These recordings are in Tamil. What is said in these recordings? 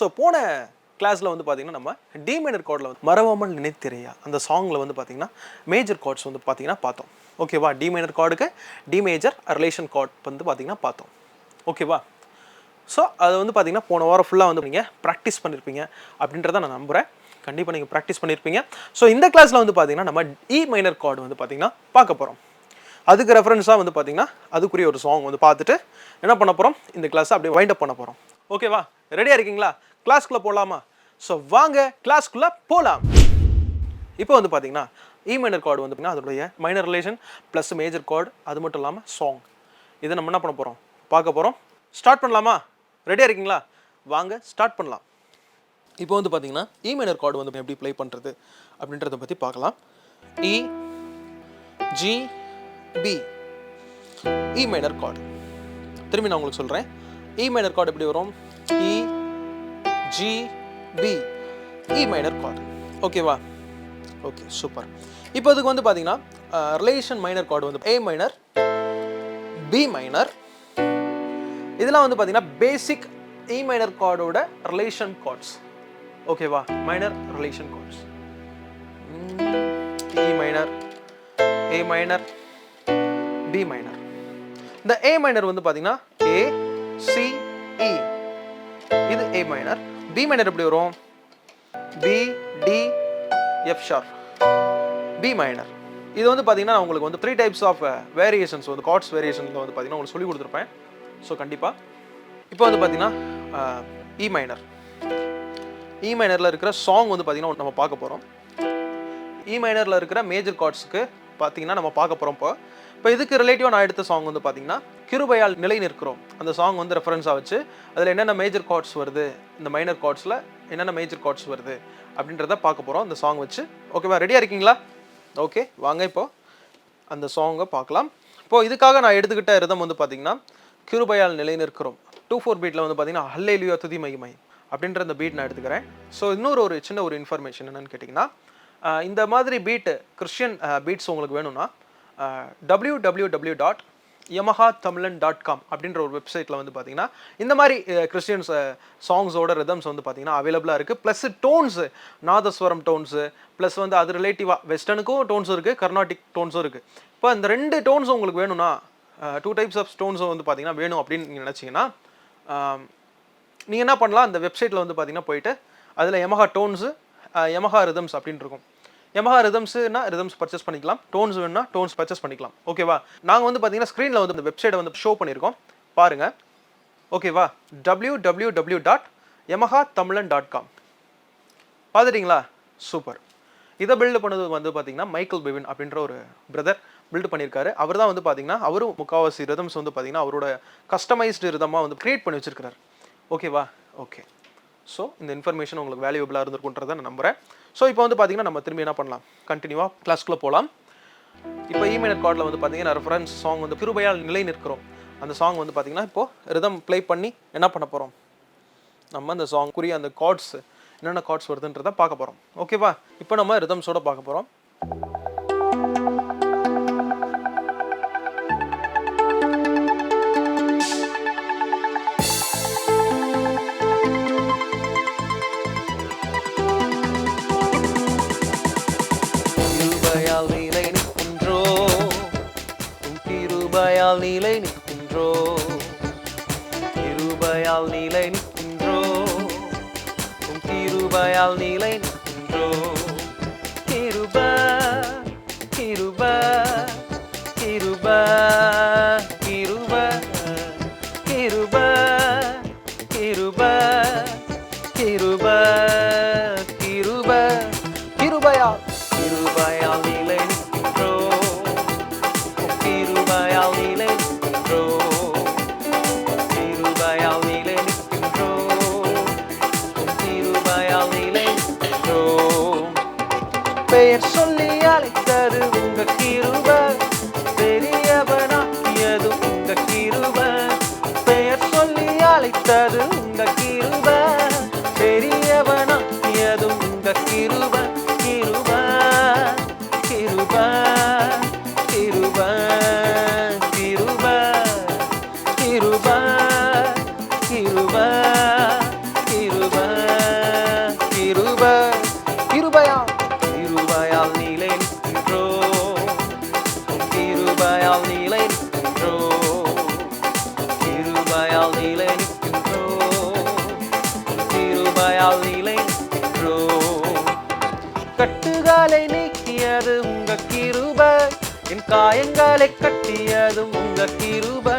ஸோ போன கிளாஸில் வந்து பார்த்திங்கன்னா நம்ம டி மைனர் கார்டில் வந்து மறவாமல் நினைத்திரையா அந்த சாங்கில் வந்து பார்த்திங்கன்னா மேஜர் கார்ட்ஸ் வந்து பார்த்திங்கன்னா பார்த்தோம். ஓகேவா? டி மைனர் கார்டுக்கு டி மேஜர் ரிலேஷன் கார்ட் வந்து பார்த்திங்கன்னா பார்த்தோம். ஓகேவா? ஸோ அது வந்து பார்த்திங்கன்னா போன வாரம் ஃபுல்லாக வந்து நீங்கள் ப்ராக்டிஸ் பண்ணியிருப்பீங்க அப்படின்றத நான் நம்புகிறேன். கண்டிப்பாக நீங்கள் ப்ராக்டிஸ் பண்ணியிருப்பீங்க. ஸோ இந்த கிளாஸில் வந்து பார்த்திங்கன்னா நம்ம இ மைனர் கார்டு வந்து பார்த்திங்கன்னா பார்க்க போகிறோம். அதுக்கு ரெஃபரன்ஸாக வந்து பார்த்திங்கன்னா அதுக்குரிய ஒரு சாங் வந்து பார்த்துட்டு என்ன பண்ண போகிறோம், இந்த கிளாஸை அப்படியே வைண்ட் அப் பண்ண போகிறோம். ஓகேவா? ரெடியாக இருக்கீங்களா? கிளாஸ்க்குள்ளே போகலாமா? ஸோ வாங்க கிளாஸ்க்குள்ளே போகலாம். இப்போ வந்து பார்த்திங்கன்னா இ மைனர் கார்டு வந்து பார்த்திங்கன்னா அதோடைய minor relation plus major card, அது மட்டும் இல்லாமல் சாங், இதை நம்ம என்ன பண்ண போகிறோம், பார்க்க போகிறோம். ஸ்டார்ட் பண்ணலாமா? ரெடியாக இருக்கீங்களா? வாங்க ஸ்டார்ட் பண்ணலாம். இப்போ வந்து பார்த்திங்கன்னா இ மைனர் கார்டு வந்து எப்படி ப்ளே பண்ணுறது அப்படின்றத பற்றி பார்க்கலாம். E G B E minor chord. திரும்பி நான் உங்களுக்கு சொல்கிறேன். இ மைனர் கார்டு எப்படி வரும்? E G B E minor chord. ஓகேவா? Okay, super. இப்போ இதுக்கு வந்து பார்த்தீங்கன்னா ரிலேஷன் மைனர் கார்டு வந்து ஏ மைனர், பி மைனர், இதெல்லாம் வந்து பார்த்தீங்கன்னா பேசிக் இ மைனர் கார்டோட ரிலேஷன் கார்ட்ஸ். ஓகேவா? Minor relation chords. E minor, A minor, B minor. இந்த ஏ மைனர் வந்து பார்த்தீங்கன்னா ஏ சி இ, இது ஏ மைனர். பி மைனர் எப்படி வரும்? B D F sharp, B minor. இது வந்து பார்த்தீங்கன்னா உங்களுக்கு வந்து 3 டைப்ஸ் ஆஃப் வேரியேஷன்ஸ் வந்து கார்ட்ஸ் வேரியேஷன்ஸில் வந்து பார்த்தீங்கன்னா உங்களுக்கு சொல்லி கொடுத்துருப்பேன். ஸோ கண்டிப்பாக இப்போ வந்து பார்த்தீங்கன்னா இ மைனர், இ மைனரில் இருக்கிற சாங் வந்து பார்த்தீங்கன்னா நம்ம பார்க்க போகிறோம். இ மைனரில் இருக்கிற மேஜர் கார்ட்ஸுக்கு பார்த்தீங்கன்னா நம்ம பார்க்க போகிறோம். இப்போ இதுக்கு ரிலேட்டிவாக நான் எடுத்த சாங் வந்து பார்த்தீங்கன்னா கிருபையால் நிலை நிற்கிறோம். அந்த சாங் வந்து ரெஃபரன்ஸாக வச்சு அதில் என்னென்ன மேஜர் கார்ட்ஸ் வருது, இந்த மைனர் கார்ட்ஸில் என்னென்ன மேஜர் கார்ட்ஸ் வருது அப்படின்றத பார்க்க போகிறோம் அந்த சாங் வச்சு. ஓகேவா? ரெடியாக இருக்கீங்களா? ஓகே, வாங்க இப்போது அந்த சாங்கை பார்க்கலாம். இப்போது இதுக்காக நான் எடுத்துக்கிட்ட ரிதம் வந்து பார்த்தீங்கன்னா கிருபையால் நிலை நிற்கிறோம் 2/4 பீட்டில் வந்து பார்த்தீங்கன்னா ஹல்லேலூயா துதி மகிமை அப்படின்ற அந்த பீட் நான் எடுத்துக்கிறேன். ஸோ இன்னொரு சின்ன ஒரு இன்ஃபர்மேஷன் என்னென்னு கேட்டிங்கன்னா, இந்த மாதிரி பீட்டு கிறிஸ்டியன் பீட்ஸ் உங்களுக்கு வேணும்னா www.yamahatamilan.com அப்படின்ற ஒரு வெப்சைட்டில் வந்து பார்த்தீங்கன்னா இந்த மாதிரி கிறிஸ்டியன்ஸ் சாங்ஸோட ரிதம்ஸ் வந்து பார்த்தீங்கன்னா அவைலபிளாக இருக்குது. ப்ளஸ் டோன்ஸு, நாதஸ்வரம் டோன்ஸு, ப்ளஸ் வந்து அது ரிலேட்டிவாக வெஸ்டர்னுக்கும் டோன்ஸும் இருக்குது, கர்நாடிக் டோன்ஸும் இருக்குது. இப்போ இந்த 2 டோன்ஸும் உங்களுக்கு வேணும்னா 2 டைப்ஸ் ஆஃப் டோன்ஸும் வந்து பார்த்தீங்கன்னா வேணும் அப்படின்னு நீங்கள் நினச்சிங்கன்னா நீங்கள் என்ன பண்ணலாம், அந்த வெப்சைட்டில் வந்து பார்த்தீங்கன்னா போயிட்டு அதில் யமஹா டோன்ஸு, யமஹா ரிதம்ஸ் அப்படின்னு இருக்கும். யமஹா ரிதம்ஸ்னா ரிதம்ஸ் பர்ச்சேஸ் பண்ணிக்கலாம், டோன்ஸ் வேணும்னா டோன்ஸ் பர்ச்சேஸ் பண்ணிக்கலாம். ஓகேவா? நாங்கள் வந்து பார்த்தீங்கன்னா ஸ்க்ரீனில் வந்து இந்த வெப்சைட்டை வந்து ஷோ பண்ணியிருக்கோம், பாருங்கள். ஓகேவா? www.yamahatamilan.com பார்த்துட்டிங்களா? சூப்பர். இதை பில்டு பண்ணது வந்து பார்த்தீங்கன்னா மைக்கேல் பெவின் அப்படின்ற ஒரு பிரதர் பில்டு பண்ணியிருக்காரு. அவர் தான் வந்து பார்த்தீங்கன்னா அவரும் முக்கால்வாசி ரிதம்ஸ் வந்து பார்த்தீங்கன்னா அவரோட கஸ்டமைஸ்டு ரிதமாக வந்து கிரியேட் பண்ணி வச்சிருக்கிறார். ஓகேவா? ஓகே. ஸோ இந்த இன்ஃபர்மேஷன் உங்களுக்கு வேல்யூபிளாக இருந்திருக்குன்றதை நான் நம்புகிறேன். ஸோ இப்போ வந்து பார்த்தீங்கன்னா நம்ம திரும்பி என்ன பண்ணலாம், கண்டினியூவாக கிளாஸ்க்குள்ளே போகலாம். இப்போ இ மைனர் கார்டில் வந்து பார்த்தீங்கன்னா ரெஃபரன்ஸ் சாங் வந்து கிருபையால் நிலை நிற்கிறோம். அந்த சாங் வந்து பார்த்தீங்கன்னா இப்போது ரிதம் ப்ளே பண்ணி என்ன பண்ண போகிறோம், நம்ம அந்த சாங்குரிய அந்த கார்ட்ஸ் என்னென்ன கார்ட்ஸ் வருதுன்றதை பார்க்க போகிறோம். ஓகேவா? இப்போ நம்ம ரிதம்ஸோட பார்க்க போகிறோம். கிருபையால் நிலை நிற்கின்றோ, கிருபையால் நிலை நிற்கின்றோ, கிருபையால் நிலை நிற்கின்றோ, கிருபை கிருபை கிருபை கிருபை கிருபை கிருபை கிருபை கிருபை கிருபையால் கிருபையால் நிலை நிற்கின்றோ, கிருபையால் நிலை நிற்கின்றோ, கிருபையால் நிலை நிற்கின்றோ, கிருபையால் நிலை நிற்கின்றோ. பெயர் சொல்லி அழைத்தது உங்க கிருபை. என் காயங்களை கட்டியதும் உங்க கிருபை,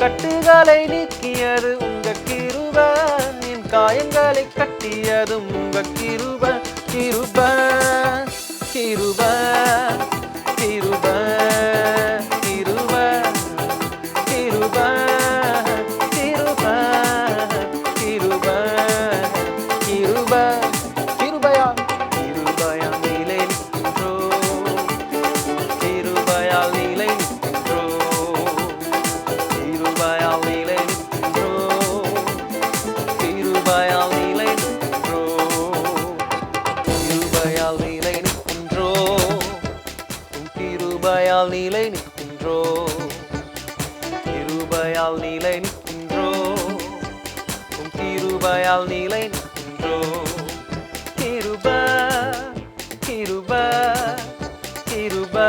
கட்டுகளை நீக்கியது உங்க கிருபை, என் காயங்களை கட்டியதும் உங்க கிருபை, கிருபை கிருபை கிருபை கிருபை கிருபை கிருபை கிருபை கிருபை கிருபையா கிருபையா நீலை நிற்கின்றோ, கிருபையால் நீலை நிற்கின்றோ, கிருபையால் நீலை நிற்கின்றோ, கிருபையால் நீலை நிற்கின்றோ, கிருபையால் நீலை நிற்கின்றோ, உம் கிருபையால் நீலை நிற்கின்றோ, கிருபையால் நீலை நிற்கின்றோ, உம் கிருபையால் நீலை நிற்கின்றோ, கிருபை கிருபை கிருபை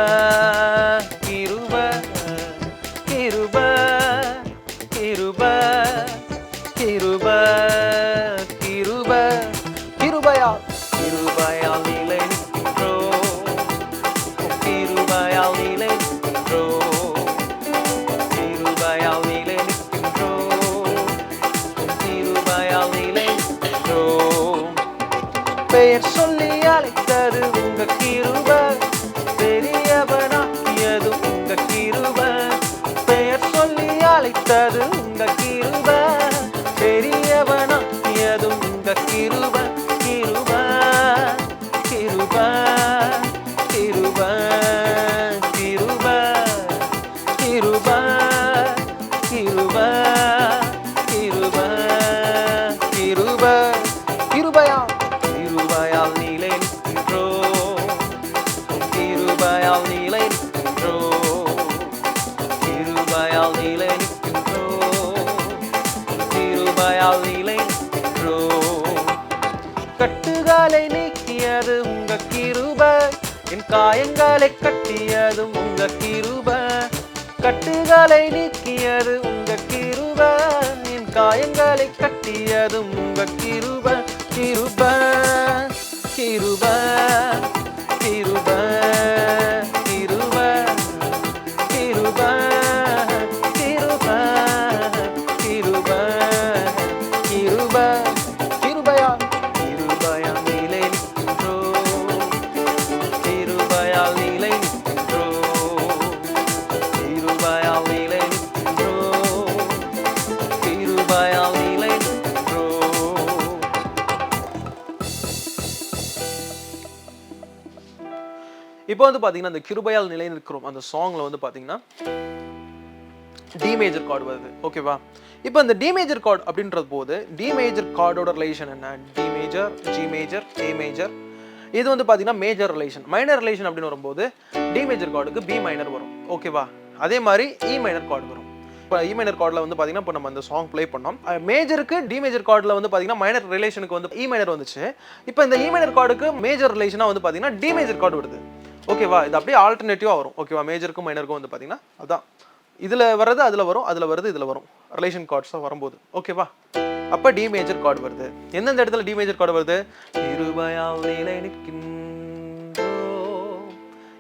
கிருபை கிருபை கிருபை கிருபை கிருபை கிருபையால் கிருபையால் நீலை நிற்கின்றோ, கிருபையால் நீலை நிற்கின்றோ, கிருபையால் நீலை நிற்கின்றோ, கிருபையால் நீலை நிற்கின்றோ. பெயர் சொல்லி அழைத்தது உங்க கிருபை, பெரியவனாக்கியது உங்க கிருபை, பெயர் சொல்லி அழைத்தது உங்க கிருபை, பெரியவனாக்கியது உங்க கிருபை, கிருபை கிருபை கிருபை கிருபை கிருபை கிருபை கிருபை கிருபை கிருபையால் கிருபையால் நீலை நிற்கின்றோ, கிருபையால் நீலை நிற்கின்றோ, கிருபையால் நீலை நிற்கின்றோ, கிருபையால் நீலை நிற்கின்றோ, கட்டுகளை நீக்கியது உங்க கிருபை, என் காயங்களை கட்டியதும் உங்க கிருபை, கட்டுகளை நீக்கியது உங்க கிருபை, என் காயங்களை கட்டியதும் உங்க கிருபை, கிருபை கிருபை கிருபை கிருபை கிருபை கிருபை கிருபை கிருபை கிருபையால் கிருபையால் நீலை நிற்கின்றோ, கிருபையால் நீலை நிற்கின்றோ, கிருபையால் நீலை நிற்கின்றோ, கிருபையால் நீலை நிற்கின்றோ. இப்போ வந்து பாத்தீங்கன்னா அந்த கிருபையால் நிலை நிற்கிறோம் அந்த சாங்ல வந்து பாத்தீங்கன்னா டி மேஜர் கார்டு வருது. ஓகேவா? இப்போ இந்த டி மேஜர் கார்டு அப்படின்றது போது டி மேஜர் கார்டோட ரிலேஷன் என்ன? டி மேஜர், ஜி மேஜர், ஏ மேஜர். இது வந்து பாத்தீங்கன்னா மேஜர் ரிலேஷன். மைனர் ரிலேஷன் அப்படின்னு வரும்போது டி மேஜர் கார்டுக்கு பி மைனர் வரும். ஓகேவா? அதே மாதிரி இ மைனர் கார்டு வரும். இப்போ இ மைனர் கார்டில் வந்து பார்த்தீங்கன்னா இப்போ நம்ம அந்த சாங் ப்ளே பண்ணோம். மேஜருக்கு டி மேஜர் கார்டில் வந்து பார்த்தீங்கன்னா மைனர் ரிலேஷனுக்கு வந்து இ மைனர் வந்துச்சு. இப்போ இந்த இ மைனர் கார்டுக்கு மேஜர் ரிலேஷனாக வந்து பார்த்தீங்கன்னா டி மேஜர் கார்டு வருது. ஓகேவா? இது அப்படியே ஆல்டர்னேட்டிவாக வரும். ஓகேவா? மேஜருக்கும் மைனருக்கும் வந்து பார்த்தீங்கன்னா அதான் இதில் வர்றது அதில் வரும், அதில் வருது இதில் வரும், ரிலேஷன் கார்ட்ஸாக வரும்போது. ஓகேவா? அப்போ டி மேஜர் கார்டு வருது. எந்தெந்த இடத்துல டி மேஜர் கார்டு வருது? கிருபையால் நிலை நிற்கின்றோ,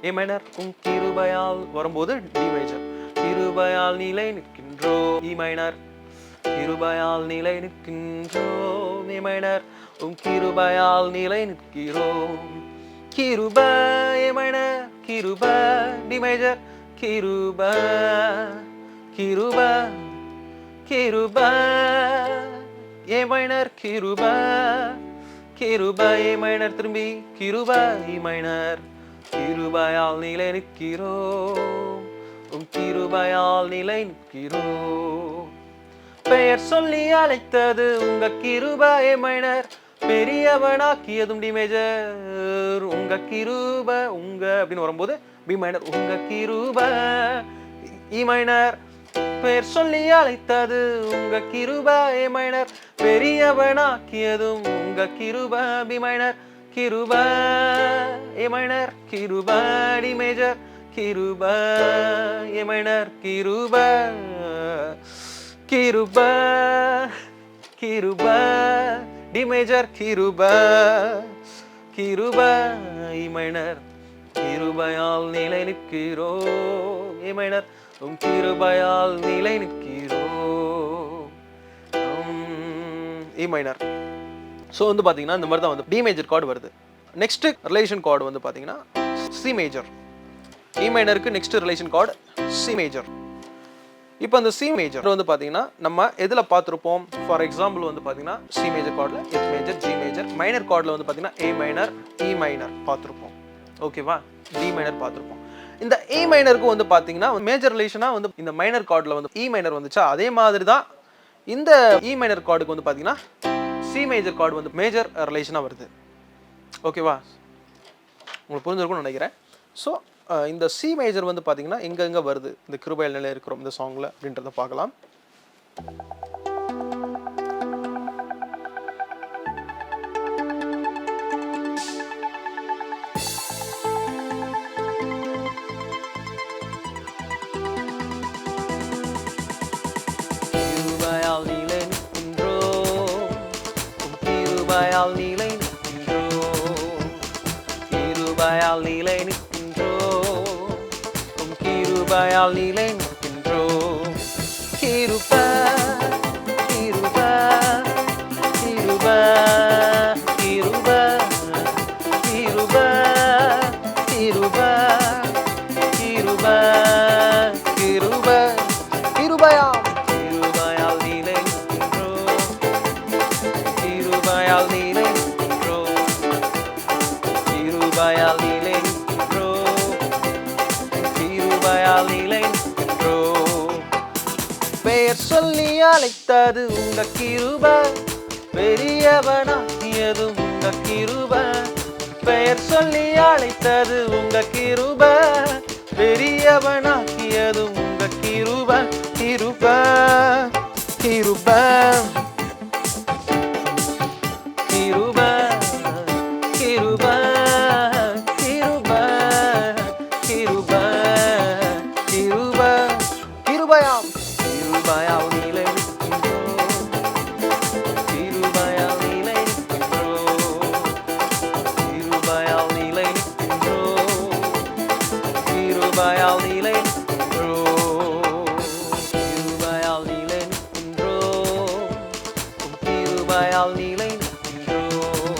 ஏ மைனர் உம் கிருபையால் வரும்போது டி மேஜர், கிருபையால் நிலை நிற்கின்றோ, இ மைனர், கிருபையால் நிலை நிற்கின்றோ, ஏ மைனர் உம் கிருபையால் நிலை நிற்கிறோம், கிருபை, ஏ மைனர், கிருபை, டி மேஜர், கிருபை, கிருபை, கிருபை, ஏ மைனர், கிருபை, கிருபை, ஏ மைனர், திரும்பி கிருபை, இ மைனர், கிருபையால் நிலை நிற்கிறோம், உம் கிருபையால் நிலை நிற்கிறோம். பெயர் சொல்லி அழைத்தது உங்க கிருபை, ஏ மைனர், பெரியவனாக்கியதும் டி மேஜர், உங்க கிருபை, உங்க அப்படின்னு வரும்போது பி மைனர், உங்க கிருபை, இ மைனர், பெயர் சொல்லி அழைத்தது உங்க கிருபை, ஏ மைனர், பெரியவனாக்கியதும் உங்க கிருபை, பி மைனர், கிருபை, ஏ மைனர், கிருபை, டி மேஜர், கிருபை, ஏ மைனர், கிருபை, கிருபை, கிருபை, டி மேஜர், கிருபை, கிருபை, இ மைனர், கிருபையால் நிலை நிற்கிறோம். ஏ மைனர், உம் கிருபையால் நிலை நிற்கிறோம். ஏ மைனர். ஸோ வந்து பார்த்தீங்கன்னா இந்த மாதிரி தான் வந்து டி மேஜர் கார்டு வருது. நெக்ஸ்ட் ரிலேஷன் கார்டு வந்து பார்த்தீங்கன்னா சி மேஜர். இ மைனருக்கு next relation chord C major. இப்போ அந்த சி மேஜர் வந்து பார்த்தீங்கன்னா நம்ம எதில் பார்த்துருப்போம்? ஃபார் எக்ஸாம்பிள் வந்து பார்த்தீங்கன்னா சி மேஜர் கார்டில் F major, G major. Minor கார்டில் வந்து பார்த்தீங்கன்னா ஏ மைனர், இ மைனர் பார்த்துருப்போம். ஓகேவா? டி மைனர் பார்த்துருப்போம். இந்த இ மைனருக்கு வந்து பார்த்தீங்கன்னா மேஜர் ரிலேஷனாக வந்து இந்த மைனர் கார்டில் வந்து இ மைனர் வந்துச்சா, அதே மாதிரி தான் இந்த இ மைனர் கார்டுக்கு வந்து பார்த்தீங்கன்னா சி மேஜர் கார்டு வந்து மேஜர் ரிலேஷனாக வருது. ஓகேவா? உங்களுக்கு புரிஞ்சிருக்கும்னு நினைக்கிறேன். ஸோ இந்த சி மேஜர் வந்து பார்த்தீங்கன்னா எங்கெங்கே வருது இந்த கிருபையால் நிலை இருக்கிறோம் இந்த சாங்கில் அப்படின்றத பார்க்கலாம். கிருபையால் நிலை நிற்கின்றோம், கிருபையால் நிலை நிற்கின்றோம், கிருபையால் நிலை நிற்கின்றோம், கிருபையால் நிலை நிற்கின்றோம். கிருபை கிருபை கிருபை கிருபை கிருபை கிருபை கிருபை கிருபை கிருபையாம் கிருபையால் நிலை நிற்கின்றோம், கிருபையால் நிலை நிற்கின்றோம், கிருபையால் நிலை நிற்கின்றோம், கிருபையால் நிலை நிற்கின்றோம். பெயர் சொல்லி அழைத்தது உங்க கிருபை, பெரியவனாக்கியது உங்க கிருபை. பெயர் சொல்லி அழைத்தது உங்க கிருபை, பெரியவனாக்கியது உங்க கிருபை. கிருபை கிருபை கிருபை கிருபை கிருபை கிருபை கிருபை கிருபையாம் கிருபையால் நிலை நிற்கின்றோம், கிருபையால் நிலை நிற்கின்றோம், கிருபையால் நிலை நிற்கின்றோம், கிருபையால் நிலை நிற்கின்றோம், கிருபையால் நிலை நிற்கின்றோம், கிருபையால் நிலை நிற்கின்றோம்,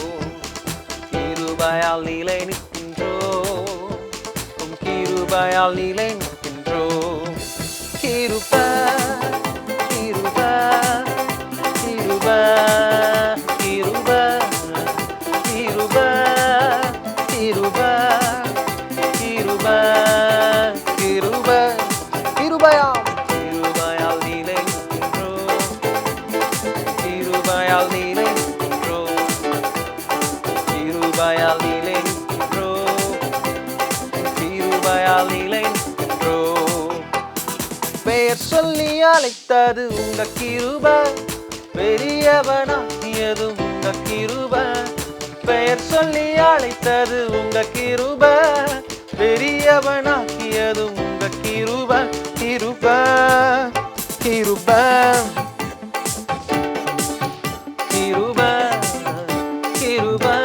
கிருபையால் நிலை நிற்கின்றோம், கிருபையால் நிலை நிற்கின்றோம். கிருபை கிருபை கிருபை கிருபை கிருபை கிருபை கிருபை கிருபை கிருபையாம் கிருபையால் நிலை நிற்கின்றோம், கிருபையால் நிலை நிற்கின்றோம், கிருபையால் நிலை நிற்கின்றோம், கிருபையால் நிலை நிற்கின்றோம். பெயர் சொல்லி அழைத்தது உங்க கிருபை, பெரியவனாக்கியது உங்க கிருபை. பெயர் சொல்லி அழைத்தது உங்க கிருபை, பெரியவனாக்கியது உங்க கிருபை. கிருபை கிருபை கிருபை கிருபை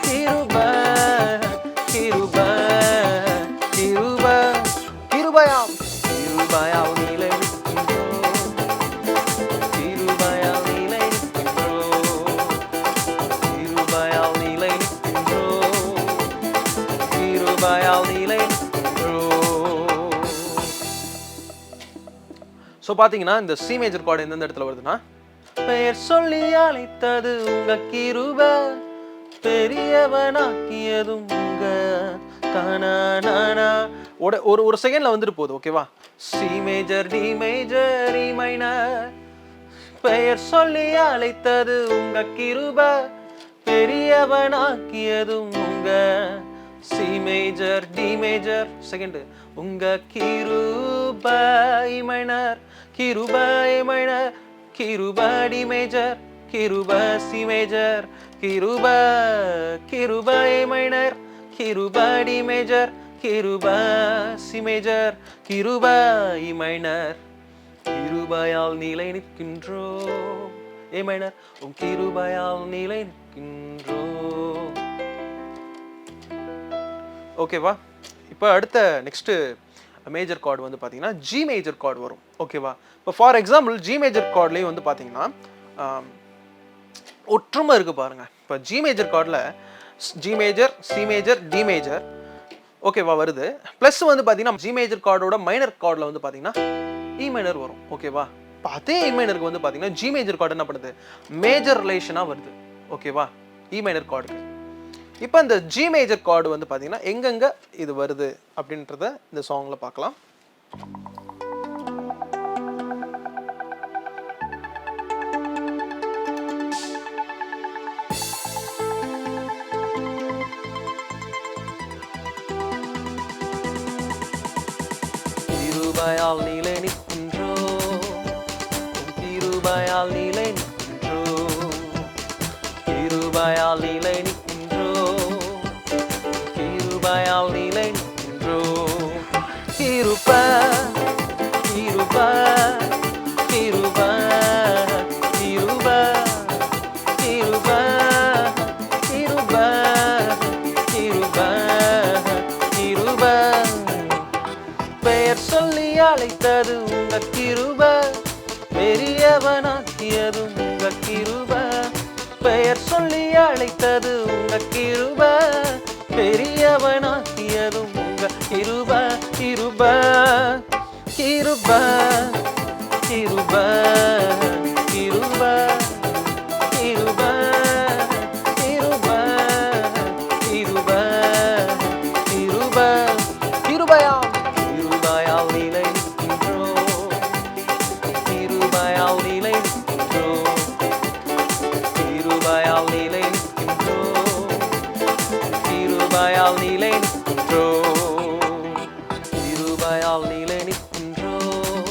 கிருபை கிருபை கிருபை கிருபையாம் கிருபையால் நிலை நிற்கின்றோம், கிருபையால் நிலை நிற்கின்றோம், கிருபையால் நிலை நிற்கின்றோம், கிருபையால் நிலை நிற்கின்றோம். ஸோ பார்த்தீங்கன்னா இந்த சி மேஜர் கார்டு எந்தெந்த இடத்துல வருதுன்னா, பெயர் சொல்லி அழைத்தது உங்க கிருபை, பெரியவனாக்கியதும் உங்க தானா. ஒரு செகண்ட்ல வந்துட்டு போகுது. ஓகேவா? C major, D major, E minor. பெயர் சொல்லி அழைத்தது உங்க கிருபை, பெரியவனாக்கியதும் உங்க C major, D major. Second உங்க கிருபை, இ மைனர், கிருபை, இ மைனர், கிருபை, டி மேஜர், கிருபை, சி மேஜர், கிருபை, கிருபை, இ மைனர், கிருபை, டி மேஜர், கிருபை, சி மேஜர், கிருபை, இ மைனர். கிருபையால் நிலை நிற்கின்றோம், ஏ மைனர், உம் கிருபையால் நிலை நிற்கின்றோம். ஓகேவா. இப்போ அடுத்த நெக்ஸ்ட்டு மேஜர் கார்டு வந்து பார்த்தீங்கன்னா ஜி மேஜர் கார்டு வரும். ஓகேவா. இப்போ ஃபார் எக்ஸாம்பிள் ஜி மேஜர் கார்ட்லேயும் வந்து பார்த்தீங்கன்னா ஒற்றுமை இருக்குது பாருங்கள். இப்போ ஜி மேஜர் கார்டில் G major, C major, D major ஓகேவா வருது. ப்ளஸ் வந்து பார்த்தீங்கன்னா ஜி மேஜர் கார்டோட மைனர் கார்டில் வந்து பார்த்தீங்கன்னா இ மைனர் வரும். ஓகேவா. இப்போ அதே இ மைனருக்கு வந்து பார்த்தீங்கன்னா ஜி மேஜர் கார்டு என்ன பண்ணுது, மேஜர் ரிலேஷனாக வருது. ஓகேவா. இ மைனர் கார்டுக்கு இப்போ இந்த ஜி மேஜர் கார்டு வந்து பார்த்தீங்கன்னா எங்கெங்க இது வருது அப்படின்றத இந்த சாங்ல பார்க்கலாம். திருபயால் நீலே நிற்கின்றோ, திருபயால் நீலே நிற்கின்றோ, திருபயால் நீலே நிற்கின்றோ, திருபயால் நீலே நிற்கின்றோ, கிருபை கிருபை கிருபை கிருபை கிருபை கிருபை கிருபை கிருபை பெயர் சொல்லி அழைத்தது உங்க கிருபை, பெரியவனாக்கியது உங்க கிருபை. பெயர் சொல்லி அழைத்தது உங்க கிருபை, பெரியவனாக்கியது உங்க கிருபை. கிருபை கிருபை கிருபை கிருபை கிருபை கிருபை கிருபை கிருபை கிருபையாம் கிருபையால் நீலை நிற்கின்றோம், கிருபையால் நீலை நிற்கின்றோம், கிருபையால் நீலை நிற்கின்றோம், கிருபையால் நீலை நிற்கின்றோம், கிருபையால் நீலை நிற்கின்றோம்,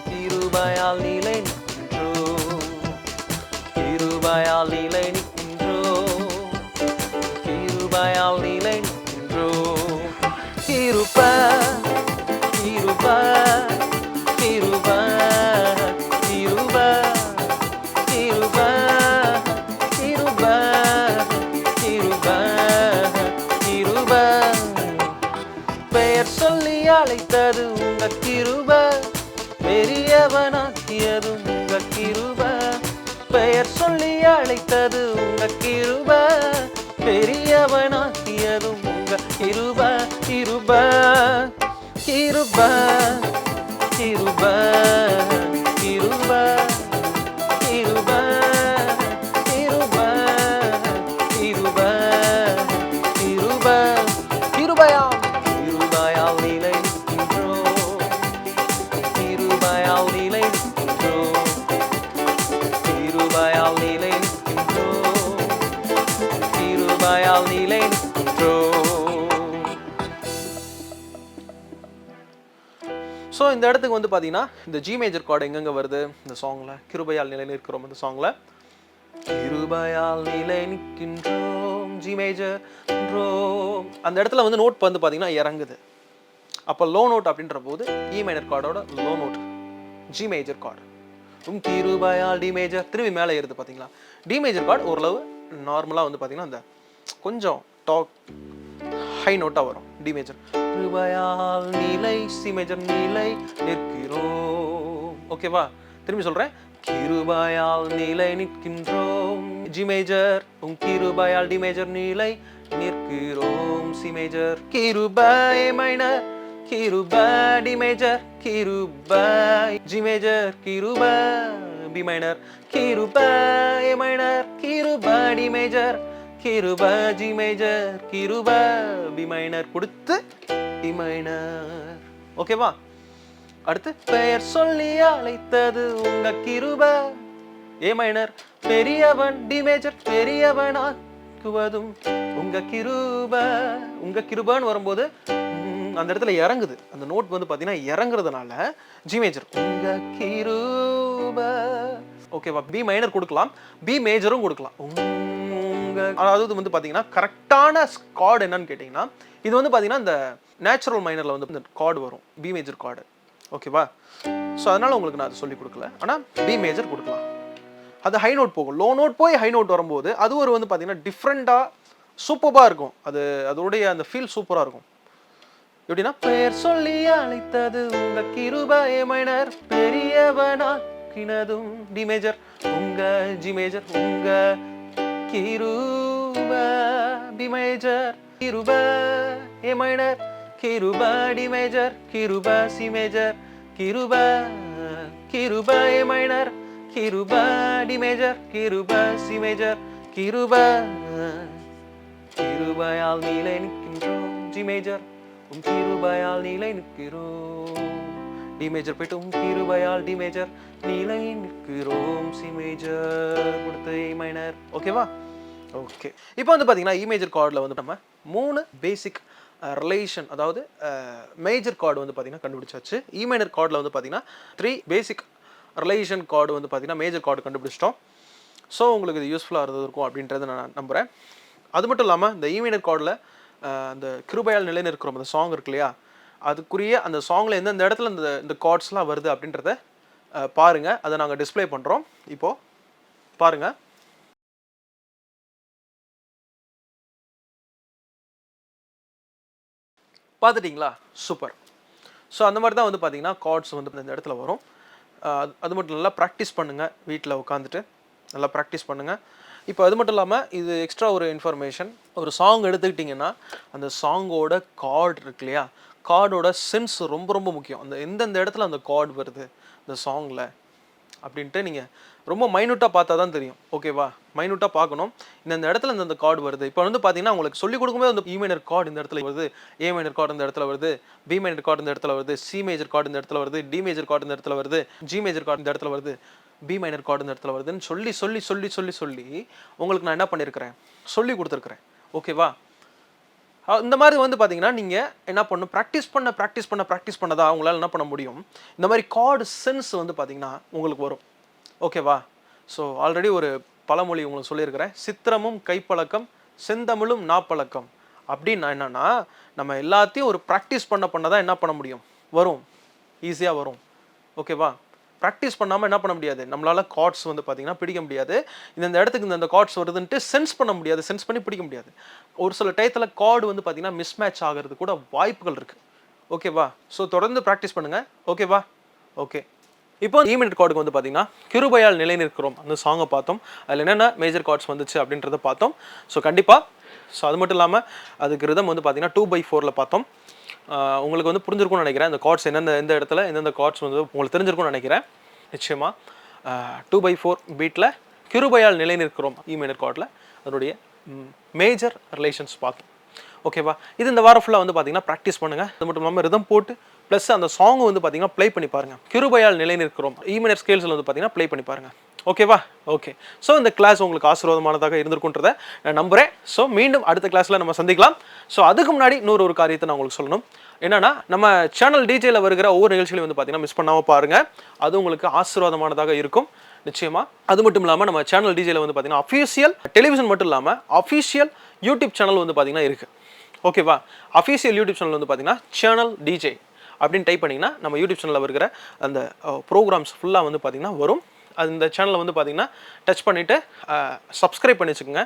கிருபையால் நீலை நிற்கின்றோம், கிருபையால் நீலை நிற்கின்றோம், கிருபையால் நீலை நிற்கின்றோம், கிருபை கிருபை கிருபை கிருபை கிருபை கிருபை கிருபை கிருபை பெயர் சொல்லி அழைத்தது உங்க கிருபை, பெரியவனாக்கியது உங்க கிருபை. பெயர் சொல்லி அழைத்தது உங்க கிருபை, பெரியவனாக்கியது உங்க கிருபை. கிருபை கிருபை கிருபை கிருபை கிருபை கிருபை கிருபை கிருபை கிருபையாம் கிருபையால் நீலை நிற்கின்றோம், கிருபையால் நீலை நிற்கின்றோம், கிருபையால் நீலை நிற்கின்றோம், கிருபையால் நீலை நிற்கின்றோம். ஸோ இந்த இடத்துக்கு வந்து பார்த்தீங்கன்னா இந்த ஜி மேஜர் கார்டு எங்கெங்க வருது இந்த சாங்ல, கிருபையால் நிலை நிற்கிறோம் இந்த சாங்ல. கிருபையால் நிலை நிற்கின்றோம் ஜி மேஜர் அந்த இடத்துல வந்து நோட் வந்து பார்த்தீங்கன்னா இறங்குது. அப்போ லோ நோட் அப்படின்ற போது இ மைனர் கார்டோட low note G major chord. கிருபையால் டி மேஜர் திரும்பி மேலே ஏறுது பார்த்தீங்களா. டி மேஜர் கார்டு ஓரளவு நார்மலாக வந்து பார்த்தீங்கன்னா அந்த கொஞ்சம் டாக் ஹை நோட்டாக வரும் டி மேஜர். கிருபையால் நிலை சி மேஜர் நிலை நிற்கிறோம். ஓகேவா. திரும்பி சொல்கிறேன். கிருபையால் நிலை நிற்கின்றோம் ஜி மேஜர், கிருபையால் டி மேஜர் நிலை நிற்கிறோம் சி மேஜர். கிருபை மைனர் கிருபை டி மேஜர், கிருபை ஜி மேஜர், கிருபை பி மைனர், கிருபை மைனர், கிருபை டி மேஜர், கிருபை ஜி மேஜர், கிருபை பி மைனர் கொடுத்து இ மைனர். ஓகேவா. அடுத்து பெயர் சொல்லி அழைத்தது உங்க கிருபை ஏ மைனர், பெரியவன் டி மேஜர், பெரியவன் ஆக்குவதும் உங்க கிருபை. உங்க கிருபைன்னு வரும்போது அந்த இடத்துல இறங்குது. அந்த நோட் வந்து பாத்தீங்கன்னா இறங்குறதுனால ஜி மேஜர் உங்க கிருபை. ஓகேவா. பி மைனர் கொடுக்கலாம், பி மேஜரும் கொடுக்கலாம். அதாவது வந்து பாத்தீங்கன்னா கரெக்டான கார்டு என்னன்னு கேட்டீங்கன்னா இது வந்து பாத்தீங்கன்னா இந்த நேச்சுரல் மைனர்ல வந்து இந்த கார்டு வரும், பி மேஜர் கார்டு. ஓகேவா. ஸோ அதனால உங்களுக்கு நான் அதை சொல்லி கொடுக்கல, ஆனால் பி மேஜர் கொடுக்கலாம். அது ஹை நோட் போகும். லோ நோட் போய் ஹை நோட் வரும்போது அது ஒரு வந்து பார்த்தீங்கன்னா டிஃப்ரெண்டாக சூப்பராக இருக்கும். அதோடைய அந்த ஃபீல் சூப்பராக இருக்கும். எப்படின்னா, பெயர் சொல்லி அழைத்தது உங்க கிருபை மைனர் பெரியவனாக்கினதும் டி மேஜர் உங்க ஜி மேஜர் உங்க கிருபை பி மேஜர் கிருபை ஏ மைனர் கிருபை டி மேஜர் கிருபை சி மேஜர் கிருபை கிருபை ஏ மைனர் கிருபை டி மேஜர் கிருபை சி மேஜர் கிருபை கிருபையால் நீலை நிற்கின்றோம் ஜி மேஜர் உம் கிருபையால் நீலை நிற்கிறோம் டி மேஜர் போயிட்டு உம் கிருபையால் டி மேஜர் நீலை நிற்கிறோம் சி மேஜர் கொடுத்து ஏ மைனர். ஓகேவா? ஓகே. இப்போ வந்து பார்த்தீங்கன்னா இ மேஜர் கார்டில் வந்து நம்ம 3 பேசிக் ரிலேஷன், அதாவது மேஜர் கார்டு வந்து பார்த்தீங்கன்னா கண்டுபிடிச்சாச்சு. இ மைனர் கார்டில் வந்து பார்த்தீங்கன்னா 3 பேசிக் ரிலேஷன் கார்டு வந்து பார்த்தீங்கன்னா மேஜர் கார்டு கண்டுபிடிச்சிட்டோம். ஸோ உங்களுக்கு இது யூஸ்ஃபுல்லாக இருந்திருக்கும் அப்படின்றத நான் நம்புகிறேன். அது மட்டும் இல்லாமல் இந்த இ மைனர் கார்டில் அந்த கிருபையால் நிலைன்னு இருக்கிறோம் அந்த சாங் இருக்கு இல்லையா, அதுக்குரிய அந்த சாங்கில் எந்தெந்த இடத்துல இந்த கார்ட்ஸ்லாம் வருது அப்படின்றத பாருங்கள். அதை நாங்கள் டிஸ்பிளே பண்ணுறோம். இப்போது பாருங்கள். பார்த்துட்டிங்களா? சூப்பர். ஸோ அந்த மாதிரி தான் வந்து பார்த்தீங்கன்னா கார்ட்ஸ் வந்து இந்த இடத்துல வரும். அது மட்டும் நல்லா ப்ராக்டிஸ் பண்ணுங்கள், வீட்டில் உட்காந்துட்டு நல்லா ப்ராக்டிஸ் பண்ணுங்கள். இப்போ அது மட்டும் இல்லாமல் இது எக்ஸ்ட்ரா ஒரு இன்ஃபர்மேஷன், ஒரு சாங் எடுத்துக்கிட்டிங்கன்னா அந்த சாங்கோட கார்டு இருக்கு இல்லையா, கார்டோட சென்ஸ் ரொம்ப ரொம்ப முக்கியம். அந்த எந்தெந்த இடத்துல அந்த கார்டு வருது இந்த சாங்கில் அப்படின்ட்டு நீங்கள் ரொம்ப மைனூட்டாக பார்த்தா தான் தெரியும். ஓகேவா? மைனூட்டாக பார்க்கணும். இந்த இடத்துல இந்த கார்டு வருது. இப்போ வந்து பார்த்தீங்கன்னா உங்களுக்கு சொல்லிக் கொடுக்கும்போது அந்த இ மைனர் கார்டு இந்த இடத்துல வருது, ஏ மைனர் கார்டு இந்த இடத்துல வருது, பி மைனர் கார்டு இந்த இடத்துல வருது, சி மேஜர் கார்டு இந்த இடத்துல வருது, டி மேஜர் கார்டு இந்த இடத்துல வருது, ஜி மேஜர் கார்டு இந்த இடத்துல வருது, பி மைனர் கார்டு இந்த இடத்துல வருதுன்னு சொல்லி சொல்லி சொல்லி சொல்லி சொல்லி உங்களுக்கு நான் என்ன பண்ணியிருக்கிறேன், சொல்லி கொடுத்துருக்குறேன். ஓகேவா? இந்த மாதிரி வந்து பார்த்தீங்கன்னா நீங்கள் என்ன பண்ணணும், ப்ராக்டிஸ் பண்ணதான் உங்களால் என்ன பண்ண முடியும், இந்த மாதிரி கார்டு சென்ஸ் வந்து பார்த்தீங்கன்னா உங்களுக்கு வரும். ஓகேவா? ஸோ ஆல்ரெடி ஒரு பழமொழி உங்களுக்கு சொல்லியிருக்கிறேன், சித்திரமும் கைப்பழக்கம் செந்தமிழும் நாப்பழக்கம் அப்படின்னு. நான் என்னன்னா நம்ம எல்லாத்தையும் ஒரு ப்ராக்டிஸ் பண்ண தான் என்ன பண்ண முடியும், வரும், ஈஸியாக வரும். ஓகேவா? ப்ராக்டிஸ் பண்ணாமல் என்ன பண்ண முடியாது, நம்மளால் கார்ட்ஸ் வந்து பார்த்தீங்கன்னா பிடிக்க முடியாது. இந்த இடத்துக்கு இந்த கார்ட்ஸ் வருதுன்ட்டு சென்ஸ் பண்ண முடியாது, சென்ஸ் பண்ணி பிடிக்க முடியாது. ஒரு சில டயத்தில் கார்டு வந்து பார்த்தீங்கன்னா மிஸ்மேட்ச் ஆகிறது கூட வாய்ப்புகள் இருக்குது. ஓகேவா? ஸோ தொடர்ந்து ப்ராக்டிஸ் பண்ணுங்கள். ஓகேவா? ஓகே. இப்போ இ மைனர் கார்டுக்கு வந்து பார்த்தீங்கன்னா கிருபையால் நிலை நிற்கிறோம் அந்த சாங்கை பார்த்தோம். அதில் என்னென்ன மேஜர் கார்ட்ஸ் வந்துச்சு அப்படின்றத பார்த்தோம். ஸோ கண்டிப்பாக அது மட்டும் இல்லாமல் அதுக்கு ரிதம் வந்து பார்த்தீங்கன்னா 2/4 பார்த்தோம். உங்களுக்கு வந்து புரிஞ்சிருக்கும்னு நினைக்கிறேன். இந்த கார்ட்ஸ் எந்த இடத்துல எந்தெந்த கார்ட்ஸ் வந்து உங்களுக்கு தெரிஞ்சிருக்கும்னு நினைக்கிறேன். நிச்சயமாக 2/4 பீட்டில் கிருபையால் நிலை நிற்கிறோம் இ மைனர் கார்டில் அதனுடைய மேஜர் ரிலேஷன்ஸ் பார்த்தோம். ஓகேவா? இது இந்த வாரம் ஃபுல்லாக வந்து பார்த்தீங்கன்னா ப்ராக்டிஸ் பண்ணுங்கள். அது மட்டும் இல்லாமல் ரிதம் போட்டு ப்ளஸ் அந்த சாங் வந்து பார்த்தீங்கன்னா ப்ளே பண்ணி பாருங்கள். கிருபையால் நிலை நிற்கிறோம் இ மைனர் ஸ்கேல்ஸில் வந்து பார்த்தீங்கன்னா ப்ளே பண்ணி பாருங்கள். ஓகேவா? ஓகே. ஸோ இந்த கிளாஸ் உங்களுக்கு ஆசீர்வாதமானதாக இருந்திருக்குன்றதை நான் நம்புகிறேன். ஸோ மீண்டும் அடுத்த கிளாஸில் நம்ம சந்திக்கலாம். ஸோ அதுக்கு முன்னாடி ஒரு காரியத்தை நான் உங்களுக்கு சொல்லணும். என்னன்னா, நம்ம சேனல் டிஜேல வருகிற ஒவ்வொரு நிகழ்ச்சிகளையும் வந்து பார்த்தீங்கன்னா மிஸ் பண்ணாமல் பாருங்கள். அது உங்களுக்கு ஆசீர்வாதமானதாக இருக்கும் நிச்சயமாக. அது மட்டும் இல்லாமல் நம்ம சேனல் டிஜேல வந்து பார்த்தீங்கன்னா அஃபீஷியல் டெலிவிஷன் மட்டும் இல்லாமல் அஃபீஷியல் யூடியூப் சேனல் வந்து பார்த்தீங்கன்னா இருக்குது. ஓகேவா? அஃபீஷியல் யூடியூப் சேனல் வந்து பார்த்தீங்கன்னா சேனல் டிஜே அப்படின்னு டைப் பண்ணிங்கன்னா நம்ம யூடியூப் சேனலில் வருகிற அந்த ப்ரோக்ராம்ஸ் ஃபுல்லாக வந்து பார்த்தீங்கன்னா வரும். அது இந்த சேனலில் வந்து பார்த்தீங்கன்னா டச் பண்ணிவிட்டு சப்ஸ்கிரைப் பண்ணி வச்சுக்கோங்க.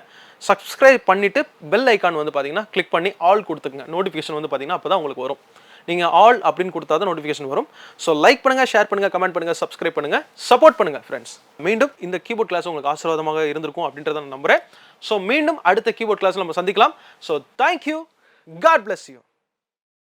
சப்ஸ்கிரைப் பண்ணிவிட்டு பெல் ஐக்கான் வந்து பார்த்தீங்கன்னா கிளிக் பண்ணி ஆல் கொடுத்துக்குங்க. நோட்டிஃபிகேஷன் வந்து பார்த்தீங்கன்னா அப்போ தான் உங்களுக்கு வரும். நீங்கள் ஆல் அப்படின்னு கொடுத்தா தான் நோட்டிஃபிகேஷன் வரும். ஸோ லைக் பண்ணுங்கள், ஷேர் பண்ணுங்கள், கமெண்ட் பண்ணுங்கள், சப்ஸ்கிரைப் பண்ணுங்கள், சப்போர்ட் பண்ணுங்கள் ஃப்ரெண்ட்ஸ். மீண்டும் இந்த கீபோர்ட் கிளாஸ் உங்களுக்கு ஆசீர்வாதமாக இருந்திருக்கும் அப்படின்றத நான் நம்புகிறேன். ஸோ மீண்டும் அடுத்த கீபோர்ட் கிளாஸில் நம்ம சந்திக்கலாம். So thank you. God bless you.